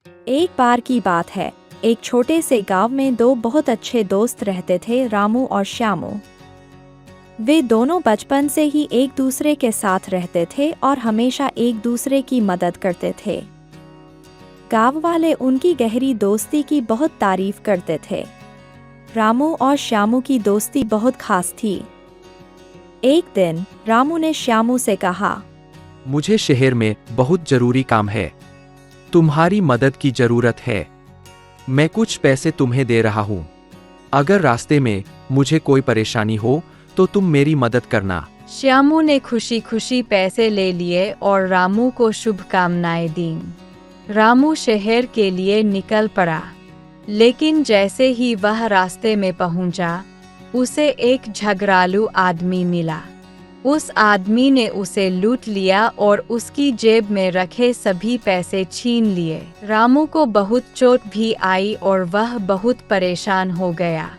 एक बार की बात है, एक छोटे से गांव में दो बहुत अच्छे दोस्त रहते थे, रामू और श्यामू। वे दोनों बचपन से ही एक दूसरे के साथ रहते थे और हमेशा एक दूसरे की मदद करते थे। गांव वाले उनकी गहरी दोस्ती की बहुत तारीफ करते थे। रामू और श्यामू की दोस्ती बहुत खास थी। एक दिन रामू ने श्यामू से कहा, मुझे शहर में बहुत जरूरी काम है, तुम्हारी मदद की जरूरत है। मैं कुछ पैसे तुम्हें दे रहा हूँ। अगर रास्ते में मुझे कोई परेशानी हो तो तुम मेरी मदद करना। श्यामू ने खुशी खुशी पैसे ले लिए और रामू को शुभकामनाएं दी। रामू शहर के लिए निकल पड़ा, लेकिन जैसे ही वह रास्ते में पहुंचा, उसे एक झगड़ालू आदमी मिला। उस आदमी ने उसे लूट लिया और उसकी जेब में रखे सभी पैसे छीन लिए। रामू को बहुत चोट भी आई और वह बहुत परेशान हो गया।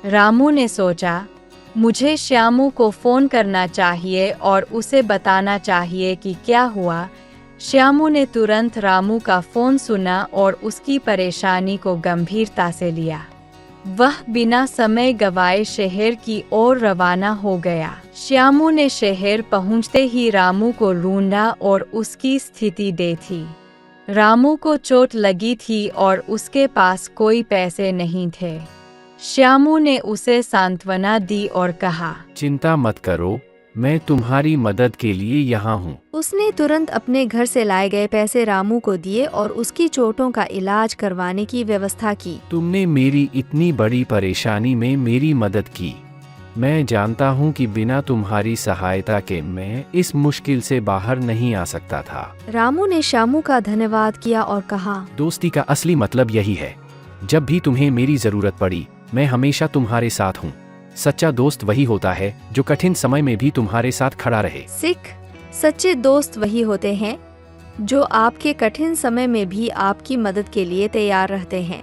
रामू ने सोचा, मुझे श्यामू को फोन करना चाहिए और उसे बताना चाहिए कि क्या हुआ। श्यामू ने तुरंत रामू का फोन सुना और उसकी परेशानी को गंभीरता से लिया। वह बिना समय गवाए शहर की ओर रवाना हो गया। श्यामू ने शहर पहुंचते ही रामू को ढूंढा और उसकी स्थिति देखी। रामू को चोट लगी थी और उसके पास कोई पैसे नहीं थे। श्यामू ने उसे सांत्वना दी और कहा, चिंता मत करो, मैं तुम्हारी मदद के लिए यहाँ हूँ। उसने तुरंत अपने घर से लाए गए पैसे रामू को दिए और उसकी चोटों का इलाज करवाने की व्यवस्था की। तुमने मेरी इतनी बड़ी परेशानी में मेरी मदद की। मैं जानता हूँ कि बिना तुम्हारी सहायता के मैं इस मुश्किल से बाहर नहीं आ सकता था। रामू ने श्यामू का धन्यवाद किया और कहा, दोस्ती का असली मतलब यही है। जब भी तुम्हें मेरी जरूरत पड़ी, मैं हमेशा तुम्हारे साथ हूँ। सच्चा दोस्त वही होता है जो कठिन समय में भी तुम्हारे साथ खड़ा रहे। सिख, सच्चे दोस्त वही होते हैं जो आपके कठिन समय में भी आपकी मदद के लिए तैयार रहते हैं।